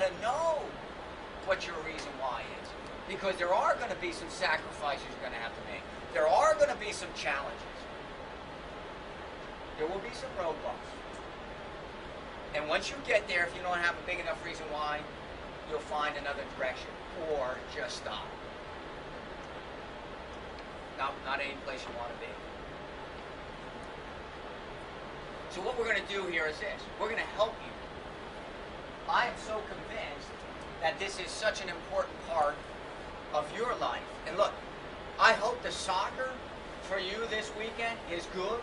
to know what your reason why is. Because there are going to be some sacrifices you're going to have to make. There are going to be some challenges. There will be some roadblocks. And once you get there, if you don't have a big enough reason why, you'll find another direction. Or just stop. Not any place you want to be. So what we're going to do here is this. We're going to help you. I am so convinced that this is such an important part of your life. And look, I hope the soccer for you this weekend is good.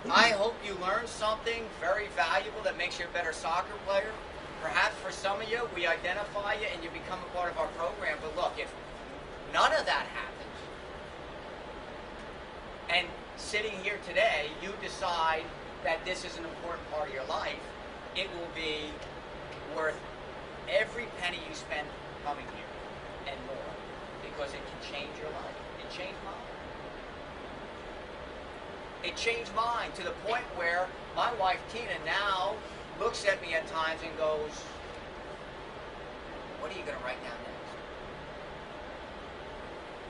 I hope you learn something very valuable that makes you a better soccer player. Perhaps for some of you, we identify you and you become a part of our program. But look, if none of that happens, and sitting here today, you decide that this is an important part of your life, it will be worth every penny you spend coming here and more, because it can change your life. It changed mine. It changed mine to the point where my wife Tina now looks at me at times and goes, "What are you going to write down next?"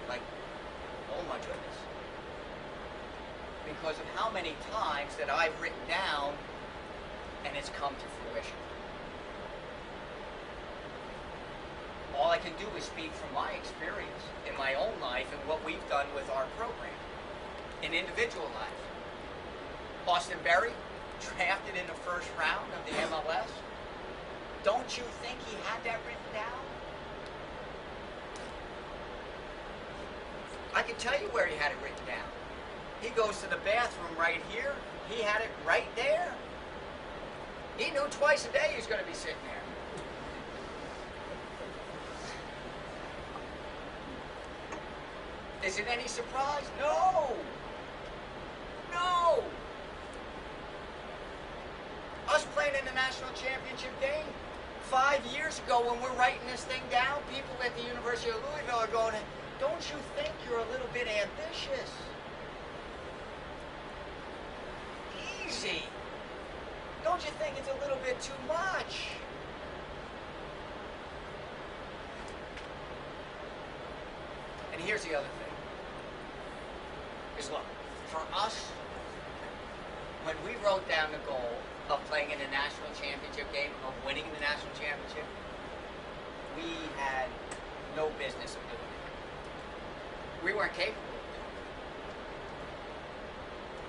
Like, oh my goodness. Because of how many times that I've written down and it's come to fruition. All I can do is speak from my experience in my own life and what we've done with our program in individual lives. Austin Berry, drafted in the first round of the MLS. Don't you think he had that written down? I can tell you where he had it written down. He goes to the bathroom right here. He had it right there. He knew twice a day he was going to be sitting there. Is it any surprise? No! No! Us playing in the national championship game 5 years ago when we're writing this thing down, people at the University of Louisville are going, "Don't you think you're a little bit ambitious?" Easy. Don't you think it's a little bit too much? And here's the other thing. Is look, for us, when we wrote down the goal of playing in the national championship game, of winning the national championship, we had no business of doing it. We weren't capable.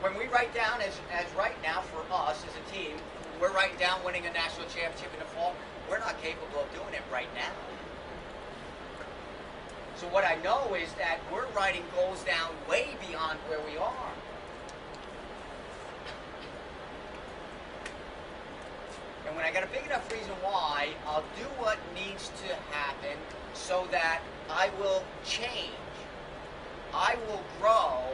When we write down, as right now for us as a team, we're writing down winning a national championship in the fall, we're not capable of doing it right now. So what I know is that we're writing goals down way beyond where we are. And when I got a big enough reason why, I'll do what needs to happen so that I will change. I will grow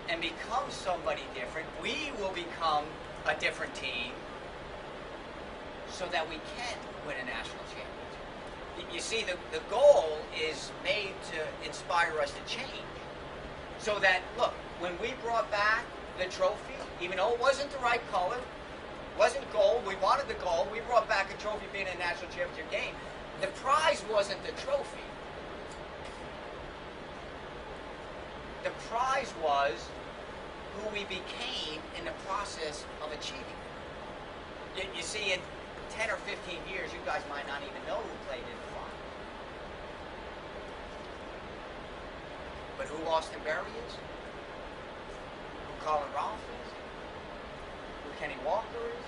and become somebody different. We will become a different team so that we can win a national championship. You see, the goal is made to inspire us to change. So that, look, when we brought back the trophy, even though it wasn't the right color, wasn't gold, we wanted the gold, we brought back a trophy being in a national championship game. The prize wasn't the trophy. The prize was who we became in the process of achieving it. You see, in 10 or 15 years, you guys might not even know who played in the final. But who Austin Berry is? Who Colin Rolfe is? Who Kenny Walker is?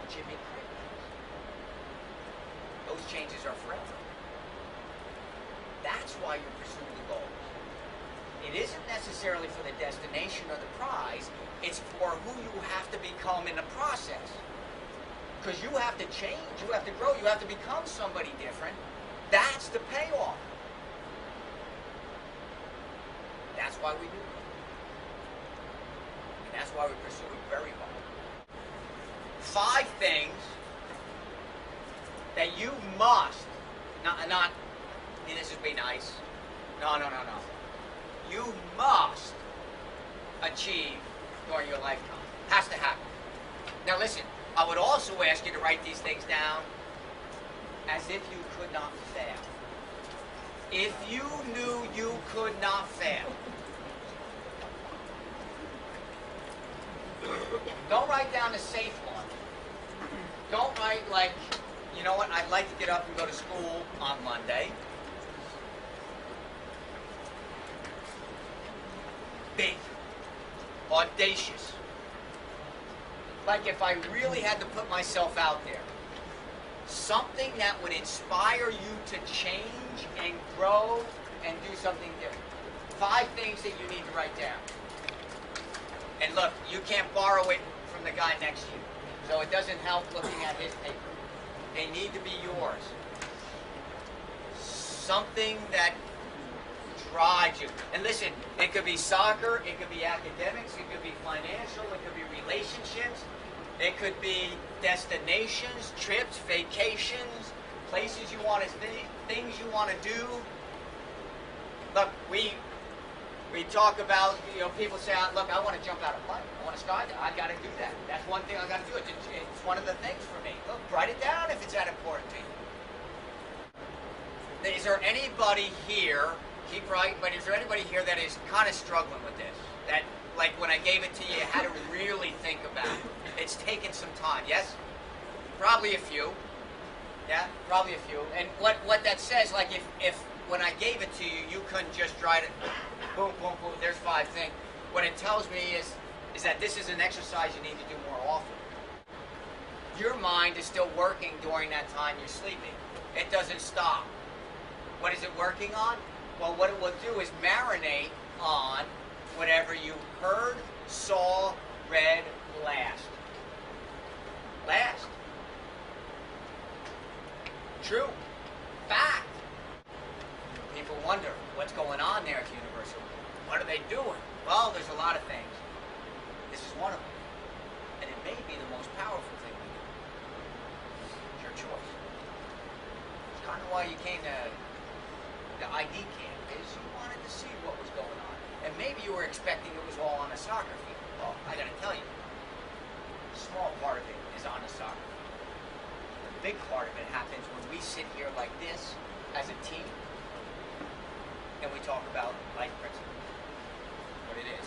Who Jimmy Crick is? Those changes are forever. That's why you pursue the goals. It isn't necessarily for the destination or the prize. It's for who you have to become in the process. Because you have to change, you have to grow, you have to become somebody different. That's the payoff. That's why we do it. And that's why we pursue it very hard. 5 things that you must, not this would be nice. No. You must achieve during your lifetime. Has to happen. Now listen, I would also ask you to write these things down as if you could not fail. If you knew you could not fail, don't write down a safe one. Don't write like, you know what, I'd like to get up and go to school on Monday. Big. Audacious. Like if I really had to put myself out there. Something that would inspire you to change and grow and do something different. 5 things that you need to write down. And look, you can't borrow it from the guy next to you. So it doesn't help looking at his paper. They need to be yours. Something that drives you. And listen, it could be soccer, it could be academics, it could be financial, it could be relationships, it could be destinations, trips, vacations, places you want to things you want to do. Look, we talk about, you know, people say, look, I want to jump out of plane. I want to skydive. I got to do that. That's one thing I got to do. It's one of the things for me. Look, write it down if it's that important to you. Is there anybody here, keep writing, but is there anybody here that is kind of struggling with this? That, like, when I gave it to you, you had to really think about it. It's taken some time, yes? Probably a few. Yeah, probably a few. And what that says, like, if when I gave it to you, you couldn't just write it, boom, boom, boom, there's 5 things. What it tells me is that this is an exercise you need to do more often. Your mind is still working during that time you're sleeping. It doesn't stop. What is it working on? Well, what it will do is marinate on whatever you heard, saw, read last. Last. True. Fact. People wonder, what's going on there at the Universal? What are they doing? Well, there's a lot of things. This is one of them. And it may be the most powerful thing we do. It's your choice. It's kind of why you came to the ID camp, is you wanted to see what was going on. And maybe you were expecting it was all on a soccer field. Well, I gotta tell you, a small part of it is on a soccer field. The big part of it happens when we sit here like this as a team and we talk about life principles. What it is.